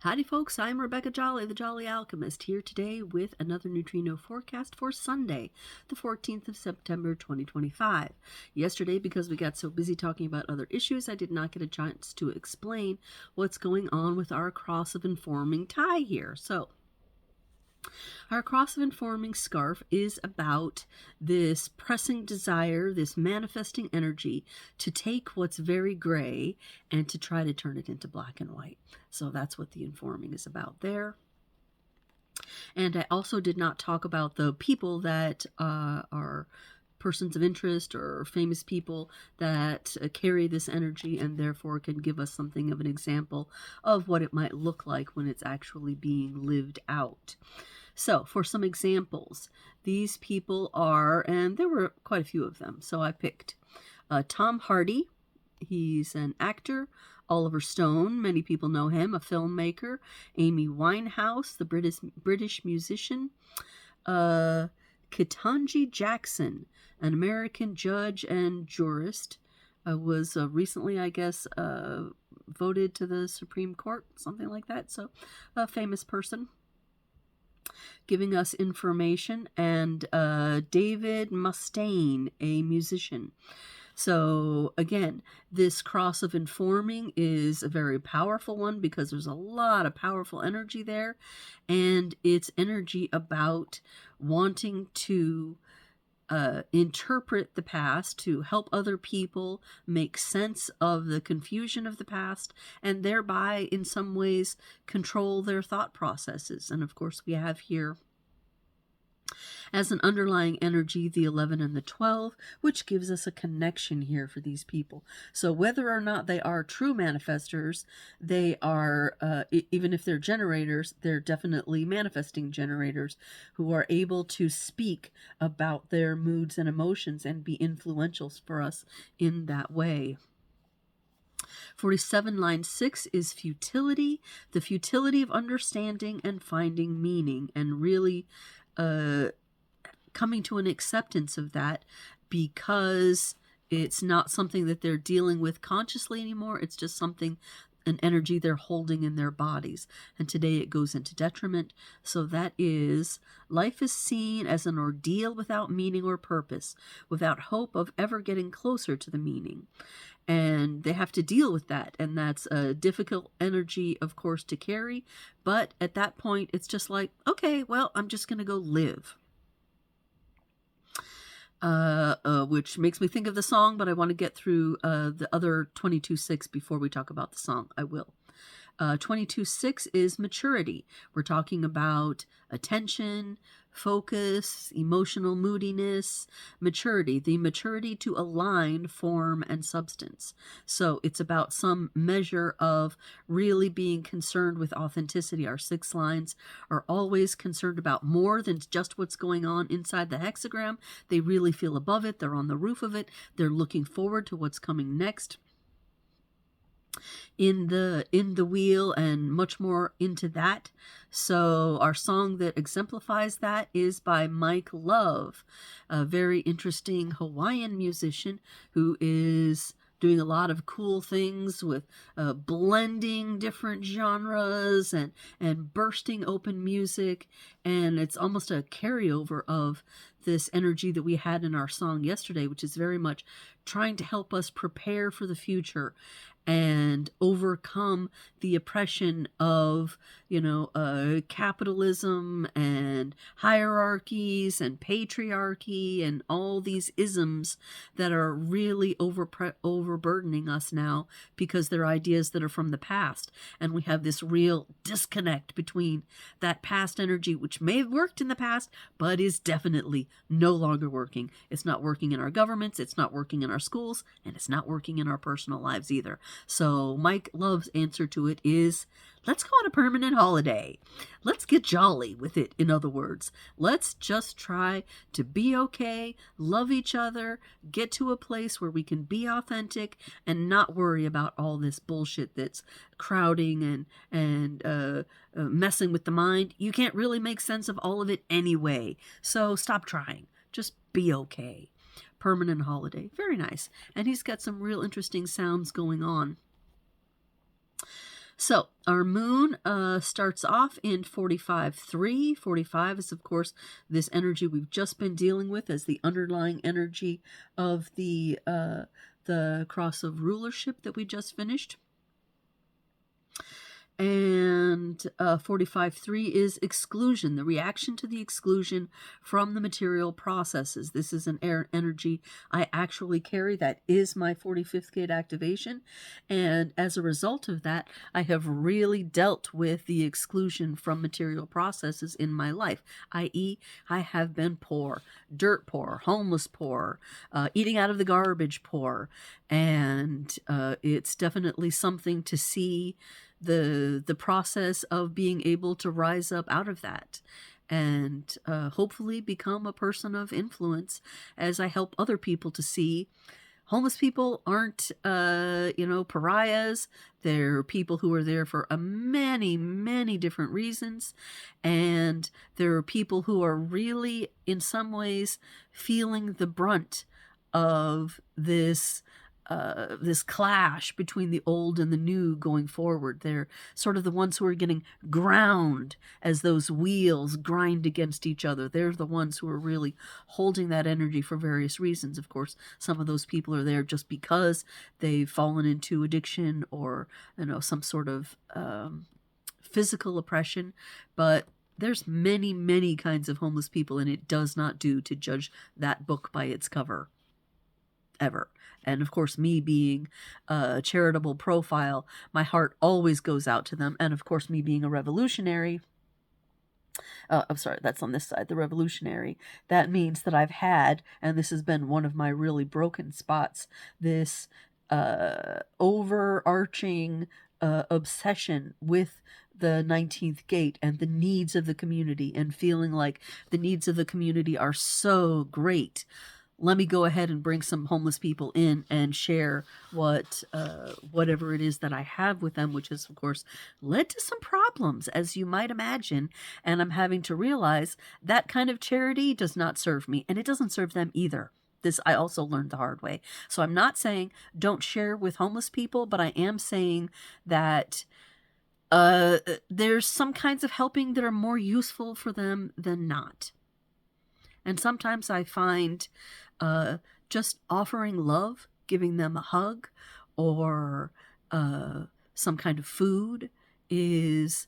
Howdy folks, I'm Rebecca Jolly, the Jolly Alchemist, here today with another neutrino forecast for Sunday, the 14th of September 2025. Yesterday, because we got so busy talking about other issues, I did not get a chance to explain what's going on with our cross of informing tie here. So, our cross of informing scarf is about this pressing desire, this manifesting energy to take what's very gray and to try to turn it into black and white. So that's what the informing is about there. And I also did not talk about the people that are persons of interest or famous people that carry this energy and therefore can give us something of an example of what it might look like when it's actually being lived out. So, for some examples, these people are, and there were quite a few of them, so I picked Tom Hardy. He's an actor. Oliver Stone, many people know him, a filmmaker. Amy Winehouse, the British musician. Ketanji Jackson, an American judge and jurist, was recently, I guess, voted to the Supreme Court, something like that. So, a famous person giving us information, and David Mustaine, a musician. So again, this cross of informing is a very powerful one because there's a lot of powerful energy there, and it's energy about wanting to interpret the past, to help other people make sense of the confusion of the past, and thereby in some ways control their thought processes. And of course we have here as an underlying energy the 11 and the 12, which gives us a connection here for these people. So whether or not they are true manifestors, they are, even if they're generators, they're definitely manifesting generators who are able to speak about their moods and emotions and be influential for us in that way. 47, line 6 is futility, the futility of understanding and finding meaning, and really coming to an acceptance of that, because it's not something that they're dealing with consciously anymore. It's just something, an energy they're holding in their bodies. And today it goes into detriment. So that is, life is seen as an ordeal without meaning or purpose, without hope of ever getting closer to the meaning. And they have to deal with that. And that's a difficult energy, of course, to carry. But at that point, it's just like, okay, well, I'm just going to go live. Which makes me think of the song, but I want to get through the other 22.6 before we talk about the song. I will. 22.6 is maturity. We're talking about attention, focus, emotional moodiness, maturity, the maturity to align form and substance. So it's about some measure of really being concerned with authenticity. Our 6 lines are always concerned about more than just what's going on inside the hexagram. They really feel above it. They're on the roof of it. They're looking forward to what's coming next in the wheel, and much more into that. So our song that exemplifies that is by Mike Love, a very interesting Hawaiian musician who is doing a lot of cool things with blending different genres and bursting open music. And it's almost a carryover of this energy that we had in our song yesterday, which is very much trying to help us prepare for the future and overcome the oppression of, capitalism and hierarchies and patriarchy and all these isms that are really overburdening us now because they're ideas that are from the past. And we have this real disconnect between that past energy, which may have worked in the past, but is definitely no longer working. It's not working in our governments, it's not working in our schools, and it's not working in our personal lives either. So Mike Love's answer to it is, let's go on a permanent holiday. Let's get jolly with it, in other words. Let's just try to be okay, love each other, get to a place where we can be authentic and not worry about all this bullshit that's crowding and messing with the mind. You can't really make sense of all of it anyway. So stop trying. Just be okay. Permanent holiday. Very nice. And he's got some real interesting sounds going on. So our moon starts off in 45.3. 45 is, of course, this energy we've just been dealing with as the underlying energy of the cross of rulership that we just finished. And 45.3 is exclusion, the reaction to the exclusion from the material processes. This is an energy I actually carry. That is my 45th gate activation. And as a result of that, I have really dealt with the exclusion from material processes in my life, i.e., I have been poor, dirt poor, homeless poor, eating out of the garbage poor. And it's definitely something to see the process of being able to rise up out of that and hopefully become a person of influence as I help other people to see homeless people aren't pariahs. They're people who are there for many different reasons, and there are people who are really in some ways feeling the brunt of this clash between the old and the new going forward. They're sort of the ones who are getting ground as those wheels grind against each other. They're the ones who are really holding that energy for various reasons. Of course, some of those people are there just because they've fallen into addiction or some sort of physical oppression, but there's many kinds of homeless people, and it does not do to judge that book by its cover ever. And of course, me being a charitable profile, my heart always goes out to them. And of course, me being a revolutionary, I'm sorry, that's on this side, the revolutionary, that means that I've had, and this has been one of my really broken spots, this overarching obsession with the 19th gate and the needs of the community, and feeling like the needs of the community are so great. Let me go ahead and bring some homeless people in and share whatever it is that I have with them, which has, of course, led to some problems, as you might imagine. And I'm having to realize that kind of charity does not serve me, and it doesn't serve them either. This I also learned the hard way. So I'm not saying don't share with homeless people, but I am saying that there's some kinds of helping that are more useful for them than not. And sometimes I find just offering love, giving them a hug, or some kind of food is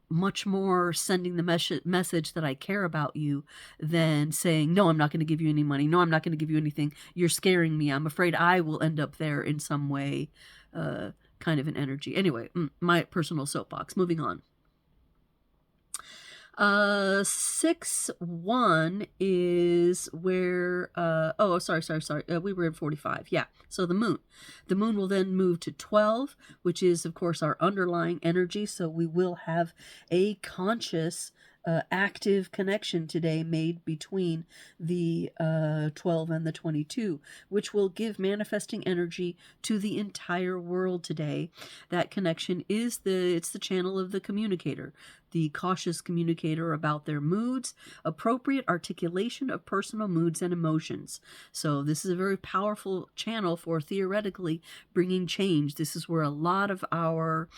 much more sending the message that I care about you than saying, no, I'm not going to give you any money. No, I'm not going to give you anything. You're scaring me. I'm afraid I will end up there in some way, kind of an energy. Anyway, my personal soapbox. Moving on. 6.1 is where sorry, we were in 45. Yeah, so the moon will then move to 12, which is of course our underlying energy. So we will have a conscious active connection today made between the 12 and the 22, which will give manifesting energy to the entire world today. That connection is it's the channel of the communicator, the cautious communicator about their moods, appropriate articulation of personal moods and emotions. So this is a very powerful channel for theoretically bringing change. This is where a lot of our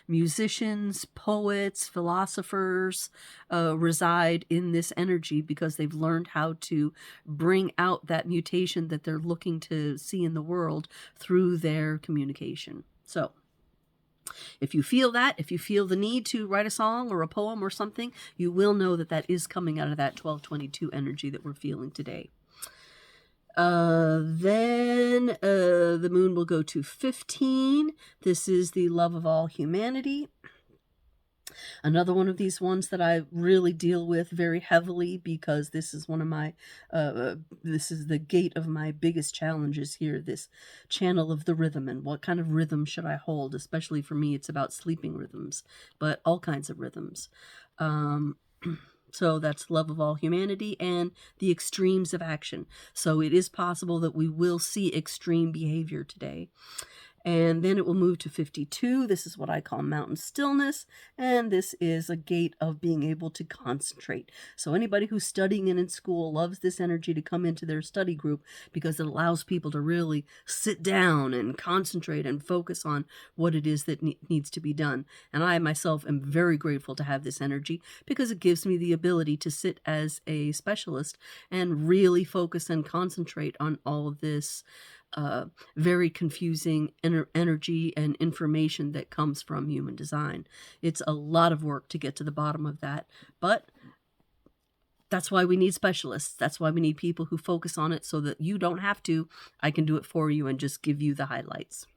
musicians, poets, philosophers reside in this energy, because they've learned how to bring out that mutation that they're looking to see in the world through their communication. So if you feel that, if you feel the need to write a song or a poem or something, you will know that that is coming out of that 1222 energy that we're feeling today. Then the moon will go to 15. This is the love of all humanity. Another one of these ones that I really deal with very heavily, because this is one of my, this is the gate of my biggest challenges here, this channel of the rhythm, and what kind of rhythm should I hold? Especially for me, it's about sleeping rhythms, but all kinds of rhythms. So that's love of all humanity and the extremes of action. So it is possible that we will see extreme behavior today. And then it will move to 52. This is what I call mountain stillness. And this is a gate of being able to concentrate. So anybody who's studying and in school loves this energy to come into their study group because it allows people to really sit down and concentrate and focus on what it is that needs to be done. And I myself am very grateful to have this energy because it gives me the ability to sit as a specialist and really focus and concentrate on all of this very confusing energy and information that comes from human design. It's a lot of work to get to the bottom of that, but that's why we need specialists. That's why we need people who focus on it so that you don't have to. I can do it for you and just give you the highlights.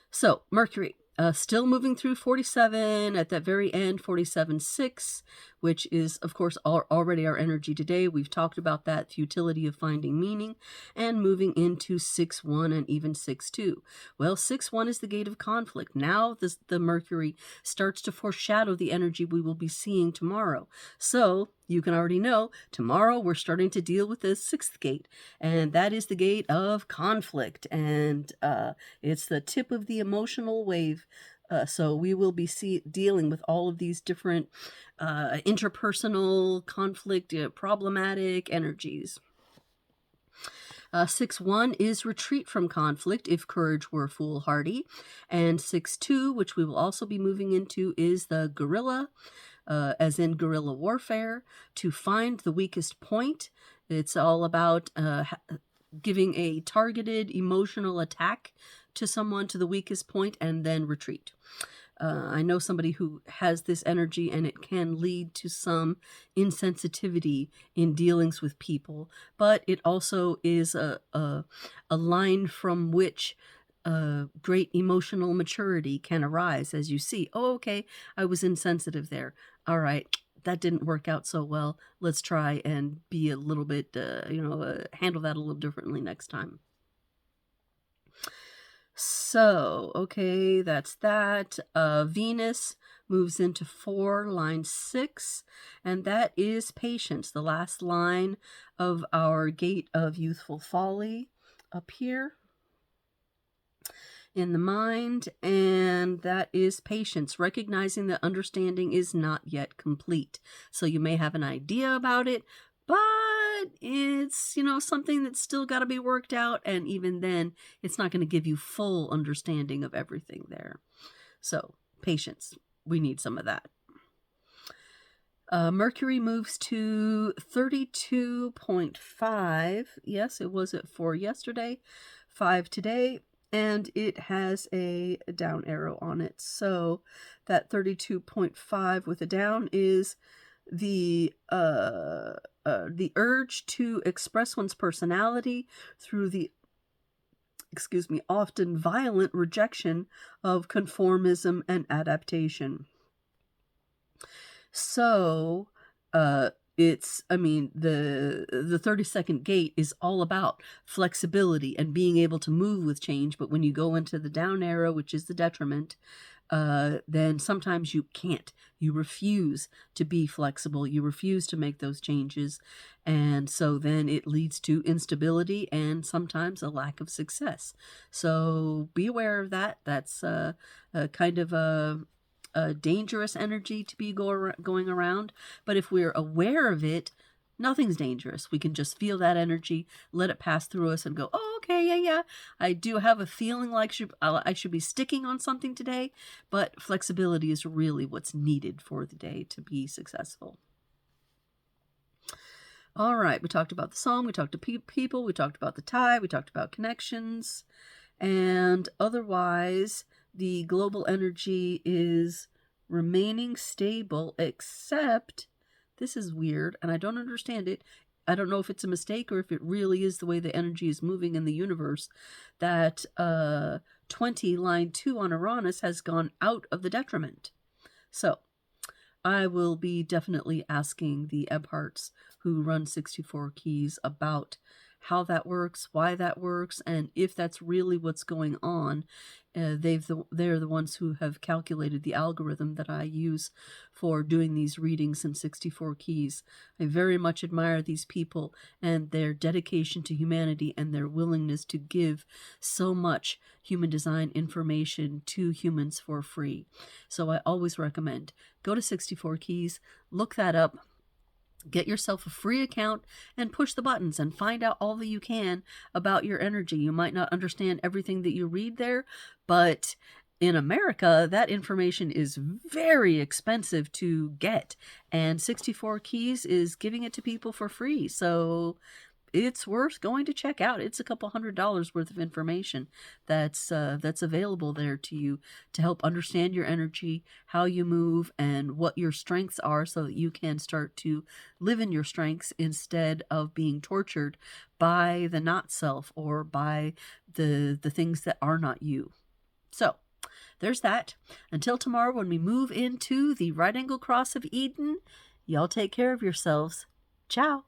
So Mercury, still moving through 47 at that very end, 47.6, which is, of course, already our energy today. We've talked about that futility of finding meaning, and moving into 6.1 and even 6.2. Well, 6.1 is the gate of conflict. Now the Mercury starts to foreshadow the energy we will be seeing tomorrow. So you can already know tomorrow we're starting to deal with the 6th gate, and that is the gate of conflict, and it's the tip of the emotional wave. So we will be dealing with all of these different interpersonal conflict, problematic energies. 6.1 is retreat from conflict if courage were foolhardy. And 6.2, which we will also be moving into, is the guerrilla, as in guerrilla warfare, to find the weakest point. It's all about giving a targeted emotional attack to someone to the weakest point and then retreat. I know somebody who has this energy, and it can lead to some insensitivity in dealings with people, but it also is a line from which great emotional maturity can arise as you see, oh, okay, I was insensitive there. All right, that didn't work out so well. Let's try and be a little bit, handle that a little differently next time. So, okay, that's that. Venus moves into 4, line 6, and that is patience, the last line of our gate of youthful folly up here in the mind, and that is patience, recognizing that understanding is not yet complete. So you may have an idea about it, but it's, something that's still got to be worked out, and even then, it's not going to give you full understanding of everything there. So, patience. We need some of that. Mercury moves to 32.5. Yes, it was at 4 yesterday, 5 today, and it has a down arrow on it. So, that 32.5 with a down is the urge to express one's personality through the, often violent rejection of conformism and adaptation. So, the 32nd gate is all about flexibility and being able to move with change. But when you go into the down arrow, which is the detriment, then sometimes you can't. You refuse to be flexible. You refuse to make those changes. And so then it leads to instability and sometimes a lack of success. So be aware of that. That's a kind of a dangerous energy to be going around. But if we're aware of it, nothing's dangerous. We can just feel that energy, let it pass through us and go, oh, okay, yeah. I do have a feeling like I should be sticking on something today, but flexibility is really what's needed for the day to be successful. All right, we talked about the song, we talked to people, we talked about the tie, we talked about connections, and otherwise the global energy is remaining stable, except this is weird, and I don't understand it. I don't know if it's a mistake or if it really is the way the energy is moving in the universe, that 20, line 2 on Uranus has gone out of the detriment. So I will be definitely asking the Ebharts who run 64 keys about how that works, why that works, and if that's really what's going on. They're the ones who have calculated the algorithm that I use for doing these readings in 64 keys. I very much admire these people and their dedication to humanity and their willingness to give so much human design information to humans for free. So I always recommend go to 64 keys, look that up. Get yourself a free account and push the buttons and find out all that you can about your energy. You might not understand everything that you read there, but in America, that information is very expensive to get, and 64 Keys is giving it to people for free. So it's worth going to check out. It's a couple $100 worth of information that's available there to you to help understand your energy, how you move, and what your strengths are, so that you can start to live in your strengths instead of being tortured by the not self or by the things that are not you. So there's that. Until tomorrow, when we move into the right angle cross of Eden, y'all take care of yourselves. Ciao.